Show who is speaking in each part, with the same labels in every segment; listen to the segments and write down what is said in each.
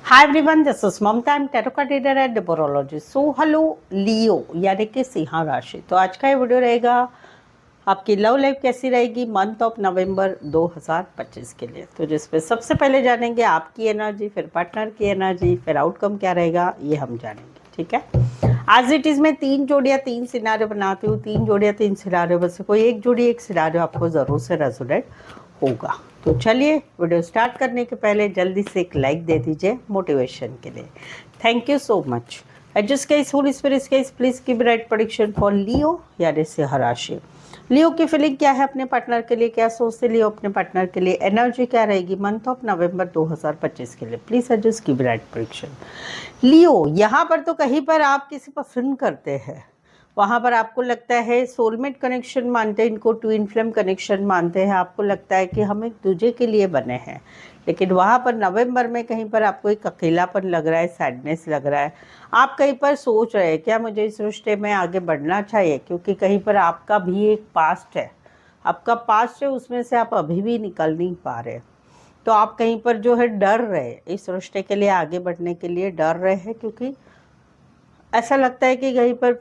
Speaker 1: Hi everyone, this is Mamata, I am tarot card reader and numerologist. So hello Leo यानी कि सिंह राशि। तो आज का ये वीडियो रहेगा आपकी लव लाइफ कैसी रहेगी मंथ ऑफ नवंबर 2025 के लिए। तो जिसपे सबसे पहले जानेंगे आपकी एनर्जी, फिर पार्टनर की एनर्जी, फिर आउटकम क्या रहेगा ये हम जानेंगे। ठीक है, आज इट इज में 3 जोड़ियाँ 3 सिनारियो बनाती हूँ। 3 जोड़ियाँ 3 सिनारियो में से कोई एक जोड़ी एक सिनारियो आपको ज़रूर से रेजोनेट होगा। तो चलिए वीडियो स्टार्ट करने के पहले जल्दी से एक लाइक दे दीजिए मोटिवेशन के लिए। Thank you so much. Adjust case holy spirit case please give right prediction for Leo यानी सिंह राशि। लियो की फीलिंग क्या है अपने पार्टनर के लिए, क्या सोचते लियो अपने पार्टनर के लिए, एनर्जी क्या रहेगी मंथ ऑफ नवंबर 2025 के लिए। Please adjust give right prediction. Leo, यहाँ पर तो कहीं पर आप किसी पसंद करते हैं, वहाँ पर आपको लगता है सोलमेट कनेक्शन मानते हैं, इनको ट्विन फ्लेम कनेक्शन मानते हैं। आपको लगता है कि हम एक दूसरे के लिए बने हैं, लेकिन वहाँ पर नवंबर में कहीं पर आपको एक अकेलापन लग रहा है, सैडनेस लग रहा है। आप कहीं पर सोच रहे हैं क्या मुझे इस रिश्ते में आगे बढ़ना चाहिए, क्योंकि कहीं पर आपका भी एक पास्ट है, आपका पास्ट है, उसमें से आप अभी भी निकल नहीं पा रहे। तो आप कहीं पर जो है डर रहे, इस रिश्ते के लिए आगे बढ़ने के लिए डर रहे हैं, क्योंकि ऐसा लगता है कि कहीं पर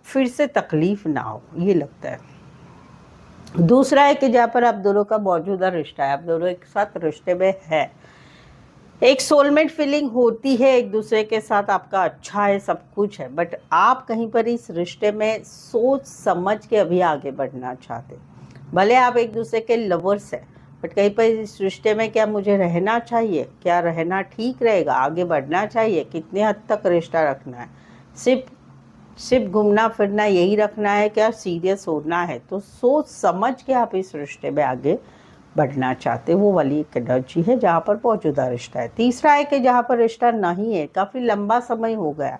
Speaker 1: फिर से तकलीफ ना हो, ये लगता है। दूसरा है कि जहाँ पर आप दोनों का मौजूदा रिश्ता है, आप दोनों एक साथ रिश्ते में है, एक सोलमेट फीलिंग होती है एक दूसरे के साथ, आपका अच्छा है, सब कुछ है, बट आप कहीं पर इस रिश्ते में सोच समझ के अभी आगे बढ़ना चाहते। भले आप एक दूसरे के लवर्स हैं, बट कहीं पर इस रिश्ते में क्या मुझे रहना चाहिए, क्या रहना ठीक रहेगा, आगे बढ़ना चाहिए, कितने हद तक रिश्ता रखना है, सिर्फ घूमना फिरना यही रखना है, क्या सीरियस होना है। तो सोच समझ के आप इस रिश्ते में आगे बढ़ना चाहते, वो वाली एक एनर्जी है जहाँ पर मौजूदा रिश्ता है। तीसरा है कि जहाँ पर रिश्ता नहीं है, काफ़ी लंबा समय हो गया,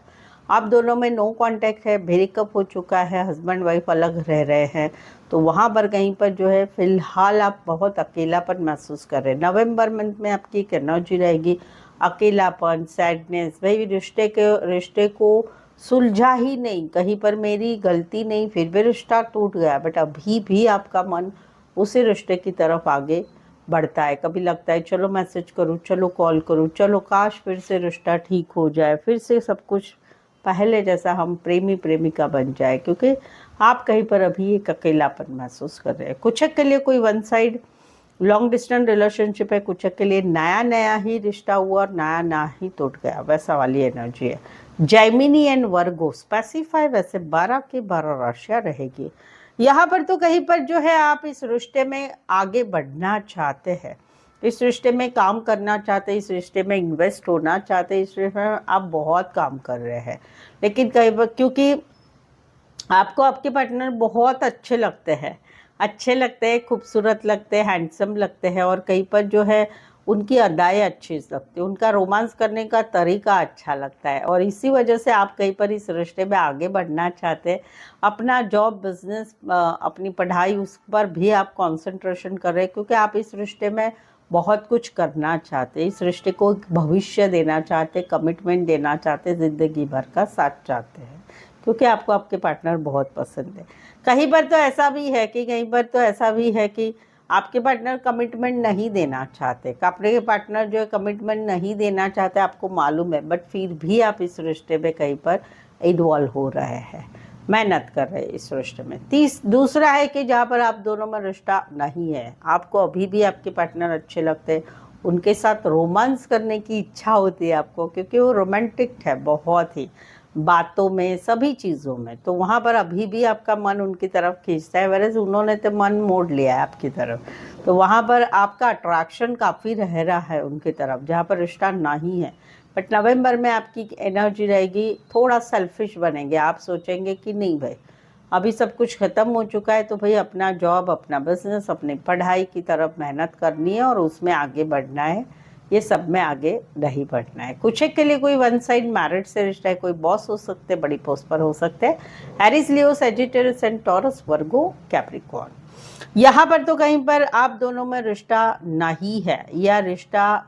Speaker 1: आप दोनों में नो कांटेक्ट है, ब्रेकअप हो चुका है, हस्बैंड वाइफ अलग रह रहे हैं, तो वहाँ पर कहीं पर जो है फिलहाल आप बहुत अकेलापन महसूस कर रहे हैं। नवंबर मंथ में आपकी एक एनर्जी रहेगी अकेलापन, सैडनेस, भाई रिश्ते को सुलझा ही नहीं, कहीं पर मेरी गलती नहीं, फिर भी रिश्ता टूट गया, बट अभी भी आपका मन उसी रिश्ते की तरफ आगे बढ़ता है। कभी लगता है चलो मैसेज करूँ, चलो कॉल करूँ, चलो काश फिर से रिश्ता ठीक हो जाए, फिर से सब कुछ पहले जैसा हम प्रेमी प्रेमिका बन जाए, क्योंकि आप कहीं पर अभी एक अकेलापन महसूस कर रहे हैं। कुछ के लिए कोई one side long distance relationship है, कुछ के लिए नया नया ही रिश्ता हुआ और नया नया ही टूट गया, वैसा वाली एनर्जी है। जैमिनी एंड वर्गो स्पेसिफाई वैसे 12 की 12 राशियाँ रहेगी यहाँ पर। तो कहीं पर जो है आप इस रिश्ते में आगे बढ़ना चाहते हैं, इस रिश्ते में काम करना चाहते हैं, इस रिश्ते में इन्वेस्ट होना चाहते हैं, इस रिश्ते में आप बहुत काम कर रहे हैं, लेकिन कहीं पर क्योंकि आपको आपके पार्टनर बहुत अच्छे लगते हैं, खूबसूरत लगते हैं, हैंडसम लगते हैं, और कहीं पर जो है उनकी अदाएँ अच्छी लगती है, उनका रोमांस करने का तरीका अच्छा लगता है, और इसी वजह से आप कहीं पर इस रिश्ते में आगे बढ़ना चाहते हैं। अपना जॉब, बिजनेस, अपनी पढ़ाई, उस पर भी आप कंसंट्रेशन कर रहे हैं, क्योंकि आप इस रिश्ते में बहुत कुछ करना चाहते हैं, इस रिश्ते को एक भविष्य देना चाहते, कमिटमेंट देना चाहते, ज़िंदगी भर का साथ चाहते हैं, क्योंकि आपको आपके पार्टनर बहुत पसंद है। कहीं पर तो ऐसा भी है कि आपके पार्टनर कमिटमेंट नहीं देना चाहते, आपके पार्टनर जो है कमिटमेंट नहीं देना चाहते, आपको मालूम है, बट फिर भी आप इस रिश्ते में कहीं पर इन्वॉल्व हो रहे हैं, मेहनत कर रहे हैं इस रिश्ते में। दूसरा है कि जहाँ पर आप दोनों में रिश्ता नहीं है, आपको अभी भी आपके पार्टनर अच्छे लगते हैं, उनके साथ रोमांस करने की इच्छा होती है आपको, क्योंकि वो रोमांटिक है बहुत ही, बातों में, सभी चीज़ों में। तो वहाँ पर अभी भी आपका मन उनकी तरफ खींचता है, वैसे उन्होंने तो मन मोड़ लिया है आपकी तरफ, तो वहाँ पर आपका अट्रैक्शन काफ़ी रह रहा है उनकी तरफ, जहाँ पर रिश्ता नहीं है। बट नवंबर में आपकी एनर्जी रहेगी, थोड़ा सेल्फिश बनेंगे, आप सोचेंगे कि नहीं भाई अभी सब कुछ ख़त्म हो चुका है, तो भाई अपना जॉब, अपना बिजनेस, अपनी पढ़ाई की तरफ मेहनत करनी है और उसमें आगे बढ़ना है, ये सब में आगे नहीं बढ़ना है। कुछ एक के लिए कोई वन साइड मैरिज से रिश्ता है, कोई बॉस हो सकते, बड़ी पोस्ट पर हो सकते हैं। Aries, Leo, Sagittarius and taurus, Virgo, Capricorn. यहाँ पर तो कहीं पर आप दोनों में रिश्ता नहीं है, या रिश्ता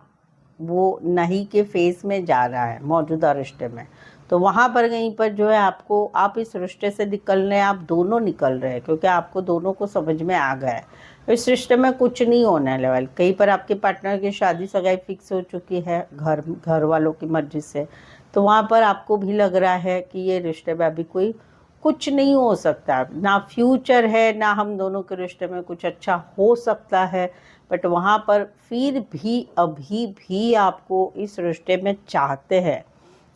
Speaker 1: वो नहीं के फेज में जा रहा है मौजूदा रिश्ते में, तो वहाँ पर कहीं पर जो है आप इस रिश्ते से निकलने, आप दोनों निकल रहे हैं, क्योंकि आपको दोनों को समझ में आ गया है इस रिश्ते में कुछ नहीं होने लेवल। कहीं पर आपके पार्टनर की शादी सगाई फिक्स हो चुकी है घर वालों की मर्जी से, तो वहाँ पर आपको भी लग रहा है कि ये रिश्ते में अभी कोई कुछ नहीं हो सकता, ना फ्यूचर है, ना हम दोनों के रिश्ते में कुछ अच्छा हो सकता है। बट वहाँ पर फिर भी अभी भी आपको इस रिश्ते में चाहते हैं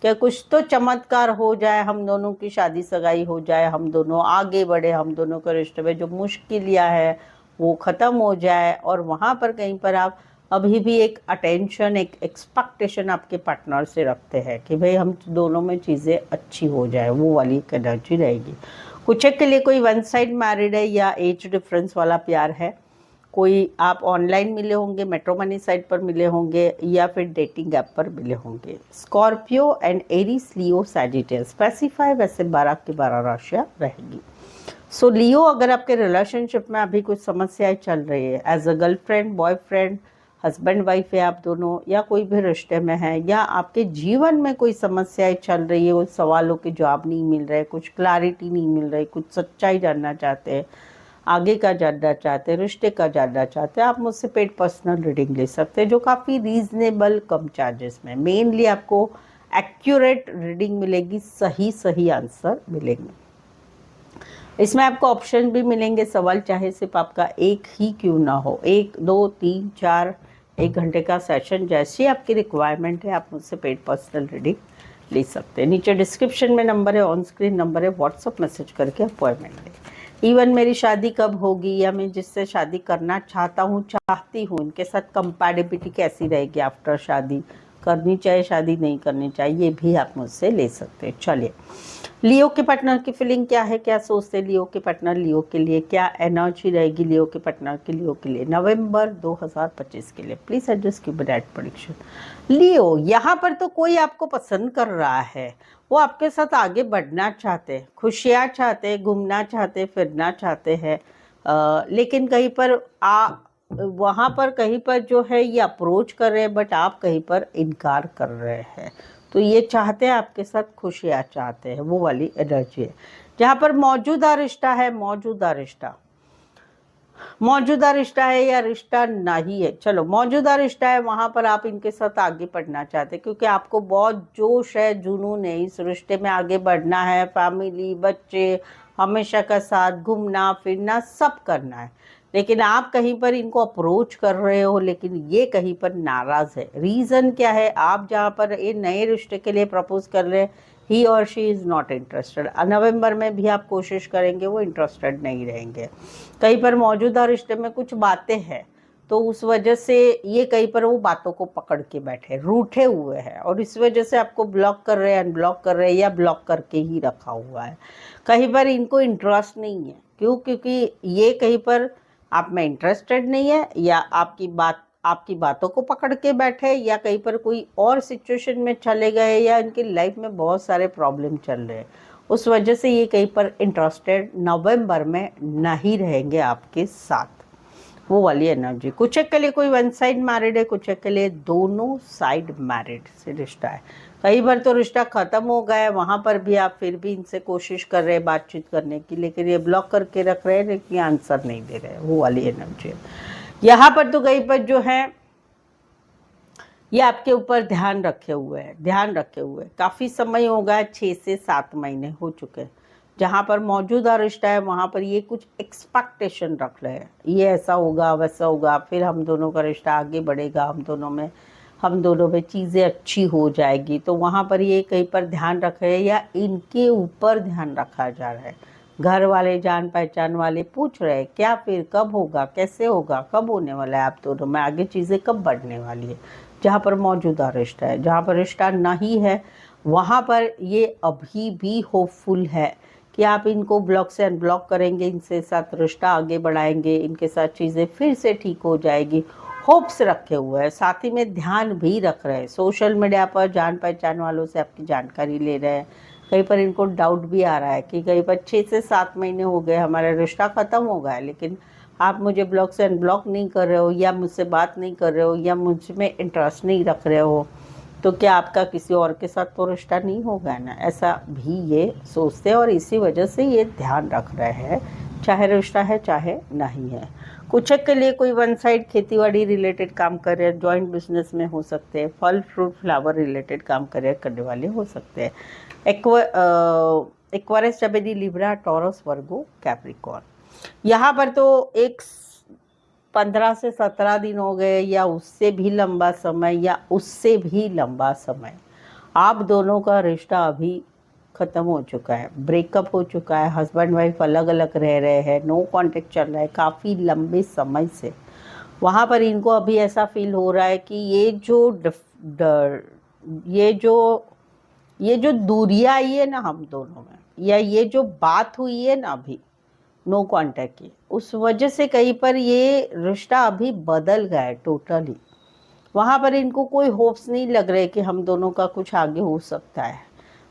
Speaker 1: कि कुछ तो चमत्कार हो जाए, हम दोनों की शादी सगाई हो जाए, हम दोनों आगे बढ़े, हम दोनों के रिश्ते में जो मुश्किलियाँ है वो ख़त्म हो जाए। और वहाँ पर कहीं पर आप अभी भी एक अटेंशन, एक एक्सपेक्टेशन आपके पार्टनर से रखते हैं कि भाई हम दोनों में चीज़ें अच्छी हो जाए, वो वाली एक एनर्जी रहेगी। कुछ के लिए कोई वन साइड मैरिड है या एज डिफरेंस वाला प्यार है, कोई आप ऑनलाइन मिले होंगे, मैट्रिमोनी साइट पर मिले होंगे या फिर डेटिंग ऐप पर मिले होंगे। Scorpio and Aries, Leo, Sagittarius specify वैसे 12 की 12 राशियाँ रहेगी। सो लियो, अगर आपके रिलेशनशिप में अभी कुछ समस्याएं चल रही है, as a girlfriend, boyfriend, husband wife है आप दोनों, या कोई भी रिश्ते में है, या आपके जीवन में कोई समस्याएं चल रही है, उन सवालों के जवाब नहीं मिल रहे, कुछ क्लैरिटी नहीं मिल रही, कुछ सच्चाई जानना चाहते हैं, आगे का जानना चाहते हैं, रिश्ते का जानना चाहते हैं, आप मुझसे पेड पर्सनल रीडिंग ले सकते हैं, जो काफ़ी रीजनेबल कम चार्जेस में। मेनली आपको एक्यूरेट रीडिंग मिलेगी, सही आंसर मिलेंगे। इसमें आपको ऑप्शन भी मिलेंगे, सवाल चाहे सिर्फ आपका एक ही क्यों ना हो, 1, 2, 3, 4, 1 घंटे का सेशन, जैसी आपकी रिक्वायरमेंट है आप मुझसे पेड पर्सनल रीडिंग ले सकते हैं। नीचे डिस्क्रिप्शन में नंबर है, ऑन स्क्रीन नंबर है, व्हाट्सअप मैसेज करके अपॉइंटमेंट लें। इवन मेरी शादी कब होगी, या मैं जिससे शादी करना चाहता हूँ, चाहती हूँ, इनके साथ कंपैटिबिलिटी कैसी रहेगी आफ्टर शादी, करनी चाहिए शादी, नहीं करनी चाहिए, ये भी आप मुझसे ले सकते हैं। चलिए, लियो के पार्टनर की फीलिंग क्या है, क्या सोचते लियो के पार्टनर, लियो के लिए क्या एनर्जी रहेगी, लियो के पार्टनर की लियो के लिए नवंबर 2025 के लिए। प्लीज एड्रेस की डायरेक्ट प्रेडिक्शन। लियो, यहाँ पर तो कोई आपको पसंद कर रहा है, वो आपके साथ आगे बढ़ना चाहते हैं, खुशियाँ चाहते हैं, घूमना चाहते, फिरना चाहते हैं, लेकिन कहीं पर वहाँ पर कहीं पर जो है ये अप्रोच कर रहे हैं, बट आप कहीं पर इनकार कर रहे हैं। तो ये चाहते हैं आपके साथ खुशियाँ चाहते हैं, वो वाली एनर्जी है। जहाँ पर मौजूदा रिश्ता है, मौजूदा रिश्ता है या रिश्ता नहीं है, चलो मौजूदा रिश्ता है, वहाँ पर आप इनके साथ आगे बढ़ना चाहते हैं, क्योंकि आपको बहुत जोश है, जुनून है, इस रिश्ते में आगे बढ़ना है, फैमिली, बच्चे, हमेशा का साथ, घूमना फिरना सब करना है। लेकिन आप कहीं पर इनको अप्रोच कर रहे हो, लेकिन ये कहीं पर नाराज़ है। रीज़न क्या है, आप जहाँ पर ये नए रिश्ते के लिए प्रपोज कर रहे हैं, ही और शी इज़ नॉट इंटरेस्टेड। नवंबर में भी आप कोशिश करेंगे, वो इंटरेस्टेड नहीं रहेंगे। कहीं पर मौजूदा रिश्ते में कुछ बातें हैं, तो उस वजह से ये कहीं पर वो बातों को पकड़ के बैठे, रूठे हुए हैं, और इस वजह से आपको ब्लॉक कर रहे हैं, अनब्लॉक कर रहे हैं, या ब्लॉक करके ही रखा हुआ है। कहीं पर इनको इंटरेस्ट नहीं है, क्यों? क्योंकि ये कहीं पर आप में इंटरेस्टेड नहीं है, या आपकी बातों को पकड़ के बैठे, या कहीं पर कोई और सिचुएशन में चले गए, या इनकी लाइफ में बहुत सारे प्रॉब्लम चल रहे हैं, उस वजह से ये कहीं पर इंटरेस्टेड नवंबर में नहीं रहेंगे आपके साथ, वो वाली एनर्जी। कुछ एक के लिए कोई वन साइड मैरिड है, कुछ एक के लिए दोनों साइड मैरिड से रिश्ता है। कई बार तो रिश्ता ख़त्म हो गया है, वहाँ पर भी आप फिर भी इनसे कोशिश कर रहे हैं बातचीत करने की, लेकिन ये ब्लॉक करके रख रहे हैं, लेकिन आंसर नहीं दे रहे हैं, वो वाली एनर्जी है। यहाँ पर तो कहीं पर जो है ये आपके ऊपर ध्यान रखे हुए हैं, काफ़ी समय हो गया, 6 से 7 महीने हो चुके हैं। जहाँ पर मौजूदा रिश्ता है, वहाँ पर ये कुछ एक्सपेक्टेशन रख रहे हैं, ये ऐसा होगा, वैसा होगा, फिर हम दोनों का रिश्ता आगे बढ़ेगा, हम दोनों में चीज़ें अच्छी हो जाएगी। तो वहाँ पर ये कहीं पर ध्यान रख रहे हैं, या इनके ऊपर ध्यान रखा जा रहा है। घर वाले, जान पहचान वाले पूछ रहे हैं क्या, फिर कब होगा, कैसे होगा, कब होने वाला है आप दोनों में, आगे चीज़ें कब बढ़ने वाली है। जहाँ पर मौजूदा रिश्ता है, जहाँ पर रिश्ता नहीं है, वहाँ पर ये अभी भी होपफुल है कि आप इनको ब्लॉक से अनब्लॉक करेंगे, इनसे साथ रिश्ता आगे बढ़ाएंगे, इनके साथ चीज़ें फिर से ठीक हो जाएगी, होप्स रखे हुए हैं। साथ ही में ध्यान भी रख रहे हैं, सोशल मीडिया पर जान पहचान वालों से आपकी जानकारी ले रहे हैं। कहीं पर इनको डाउट भी आ रहा है कि कहीं पर 6 से 7 महीने हो गए, हमारा रिश्ता ख़त्म हो गया है, लेकिन आप मुझे ब्लॉक से अनब्लॉक नहीं कर रहे हो, या मुझसे बात नहीं कर रहे हो, या मुझ में इंटरेस्ट नहीं रख रहे हो, तो क्या आपका किसी और के साथ तो रिश्ता नहीं होगा ना, ऐसा भी ये सोचते हैं, और इसी वजह से ये ध्यान रख रहे हैं, चाहे रिश्ता है चाहे नहीं है। कुछ के लिए कोई वन साइड खेतीबाड़ी रिलेटेड काम कर रहे हैं, जॉइंट बिजनेस में हो सकते हैं, फल फ्रूट फ्लावर रिलेटेड काम करने वाले हो सकते हैं। एक्वारिस, जमेनी, लिब्रा, टॉरस, वर्गो, कैप्रिकॉर्न। यहाँ पर तो एक 15 से 17 दिन हो गए या उससे भी लंबा समय आप दोनों का रिश्ता अभी ख़त्म हो चुका है, ब्रेकअप हो चुका है, हस्बैंड वाइफ अलग अलग रह रहे हैं, नो कांटेक्ट चल रहा है काफ़ी लंबे समय से। वहाँ पर इनको अभी ऐसा फील हो रहा है कि ये जो दूरियां आई है ना हम दोनों में, या ये जो बात हुई है ना अभी नो कांटेक्ट की, उस वजह से कहीं पर ये रिश्ता अभी बदल गया है टोटली। वहाँ पर इनको कोई होप्स नहीं लग रहे कि हम दोनों का कुछ आगे हो सकता है।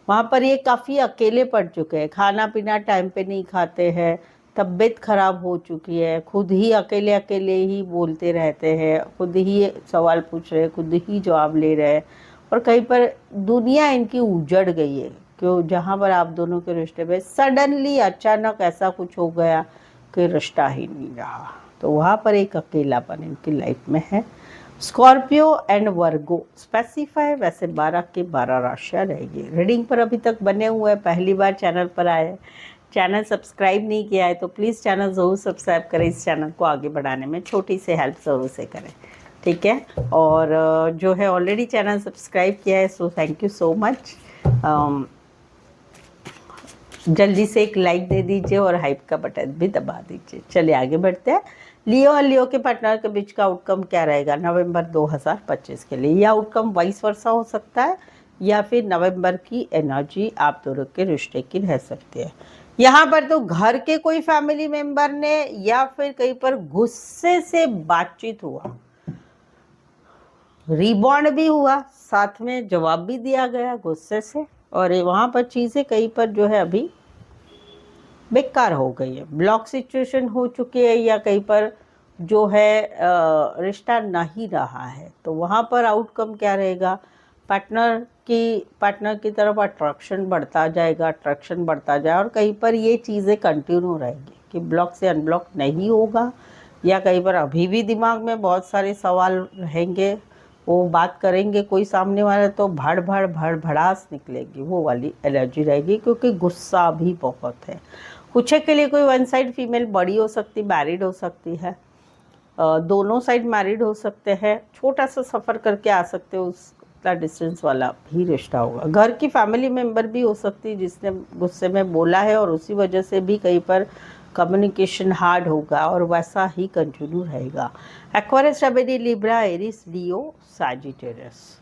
Speaker 1: वहाँ पर ये काफ़ी अकेले पड़ चुके हैं, खाना पीना टाइम पे नहीं खाते हैं, तबीयत खराब हो चुकी है, खुद ही अकेले अकेले ही बोलते रहते हैं, खुद ही सवाल पूछ रहे हैं, खुद ही जवाब ले रहे हैं, और कहीं पर दुनिया इनकी उजड़ गई है। क्यों? जहाँ पर आप दोनों के रिश्ते में सडनली अचानक ऐसा कुछ हो गया कि रिश्ता ही नहीं रहा, तो वहाँ पर एक अकेलापन इनकी लाइफ में है। स्कॉर्पियो एंड वर्गो स्पेसिफाई, वैसे 12 के 12 राशियाँ रहेगी। रीडिंग पर अभी तक बने हुए हैं, पहली बार चैनल पर आए, चैनल सब्सक्राइब नहीं किया है तो प्लीज़ चैनल ज़रूर सब्सक्राइब करें, इस चैनल को आगे बढ़ाने में छोटी सी हेल्प ज़रूर से करें, ठीक है। और जो है ऑलरेडी चैनल सब्सक्राइब किया है, so thank you so much. जल्दी से एक लाइक दे दीजिए और हाइप का बटन भी दबा दीजिए। चलिए आगे बढ़ते हैं। लियो और लियो के पार्टनर के बीच का आउटकम क्या रहेगा नवंबर 2025 के लिए? यह आउटकम वाइस वर्सा हो सकता है या फिर नवंबर की एनर्जी आप दोनों के रिश्ते की रह सकती है। यहाँ पर तो घर के कोई फैमिली मेंबर ने या फिर कहीं पर गुस्से से बातचीत हुआ, रिबॉन्ड भी हुआ, साथ में जवाब भी दिया गया गुस्से से, और वहाँ पर चीज़ें कहीं पर जो है अभी बेकार हो गई है, ब्लॉक सिचुएशन हो चुकी है, या कहीं पर जो है रिश्ता नहीं रहा है। तो वहाँ पर आउटकम क्या रहेगा? पार्टनर की तरफ अट्रैक्शन बढ़ता जाएगा और कहीं पर ये चीज़ें कंटिन्यू रहेगी कि ब्लॉक से अनब्लॉक नहीं होगा, या कहीं पर अभी भी दिमाग में बहुत सारे सवाल रहेंगे, वो बात करेंगे कोई सामने वाला तो भड़ास निकलेगी, वो वाली एनर्जी रहेगी, क्योंकि गुस्सा भी बहुत है। कुछ के लिए कोई वन साइड फीमेल बड़ी हो सकती, मैरिड हो सकती है, दोनों साइड मैरिड हो सकते हैं, छोटा सा सफ़र करके आ सकते हो, उसका डिस्टेंस वाला भी रिश्ता होगा। घर की फैमिली मेंबर भी हो सकती है जिसने गुस्से में बोला है, और उसी वजह से भी कहीं पर कम्युनिकेशन हार्ड होगा और वैसा ही कंटिन्यू रहेगा। एक्वारिस, जेमिनी, लिब्रा, एरीज, लियो, सैजिटेरियस।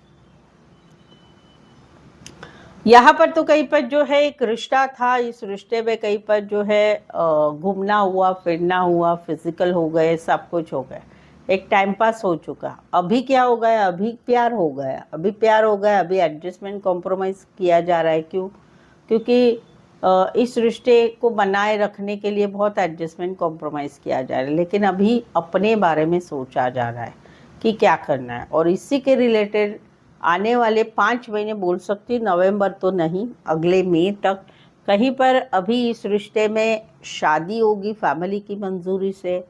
Speaker 1: यहाँ पर तो कहीं पर जो है एक रिश्ता था, इस रिश्ते में कहीं पर जो है घूमना हुआ, फिरना हुआ, फिजिकल हो गए, सब कुछ हो गया, एक टाइम पास हो चुका। अभी क्या हो गया? अभी प्यार हो गया, अभी एडजस्टमेंट कॉम्प्रोमाइज़ किया जा रहा है। क्यों? क्योंकि इस रिश्ते को बनाए रखने के लिए बहुत एडजस्टमेंट कॉम्प्रोमाइज़ किया जा रहा है, लेकिन अभी अपने बारे में सोचा जा रहा है कि क्या करना है, और इसी के रिलेटेड आने वाले 5 महीने बोल सकती, नवंबर तो नहीं, अगले मई तक कहीं पर अभी इस रिश्ते में शादी होगी फैमिली की मंजूरी से,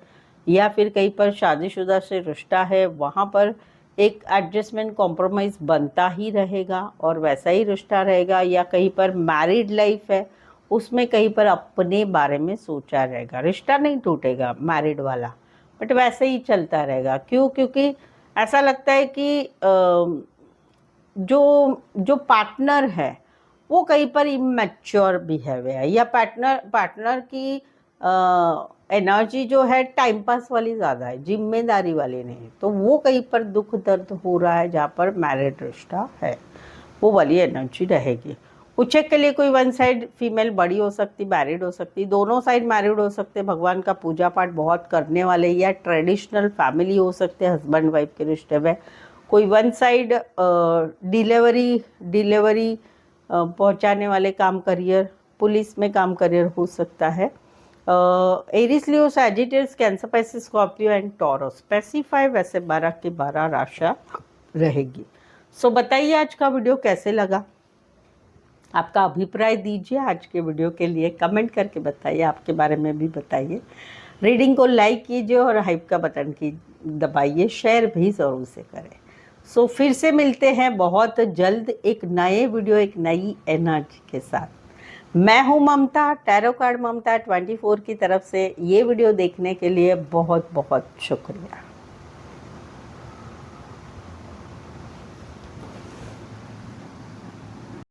Speaker 1: या फिर कहीं पर शादीशुदा से रिश्ता है, वहाँ पर एक एडजस्टमेंट कॉम्प्रोमाइज़ बनता ही रहेगा और वैसा ही रिश्ता रहेगा। या कहीं पर मैरिड लाइफ है, उसमें कहीं पर अपने बारे में सोचा रहेगा, रिश्ता नहीं टूटेगा मैरिड वाला, बट वैसे ही चलता रहेगा। क्यों? क्योंकि ऐसा लगता है कि जो पार्टनर है वो कहीं पर इमैच्योर बिहेवियर है, या पार्टनर की एनर्जी जो है टाइम पास वाली ज़्यादा है, जिम्मेदारी वाली नहीं, तो वो कहीं पर दुख दर्द हो रहा है जहाँ पर मैरिड रिश्ता है, वो वाली एनर्जी रहेगी। कुछ के लिए कोई वन साइड फीमेल बड़ी हो सकती, मैरिड हो सकती, दोनों साइड मैरिड हो सकते, भगवान का पूजा पाठ बहुत करने वाले, या ट्रेडिशनल फैमिली हो सकते, हस्बैंड वाइफ के रिश्ते में कोई वन साइड डिलीवरी पहुंचाने वाले काम, करियर, पुलिस में काम, करियर हो सकता है। Aries, Leo, Sagittarius, cancer, Pisces, Scorpio and taurus specify, वैसे 12 की 12 राशियाँ रहेगी। सो बताइए आज का वीडियो कैसे लगा, आपका अभिप्राय दीजिए आज के वीडियो के लिए, कमेंट करके बताइए, आपके बारे में भी बताइए। रीडिंग को लाइक कीजिए और हाइप का बटन की दबाइए, शेयर भी ज़रूर से करें। सो फिर से मिलते हैं बहुत जल्द एक नए वीडियो, एक नई एनर्जी के साथ। मैं हूं ममता, टैरो कार्ड ममता 24 की तरफ से। ये वीडियो देखने के लिए बहुत बहुत शुक्रिया।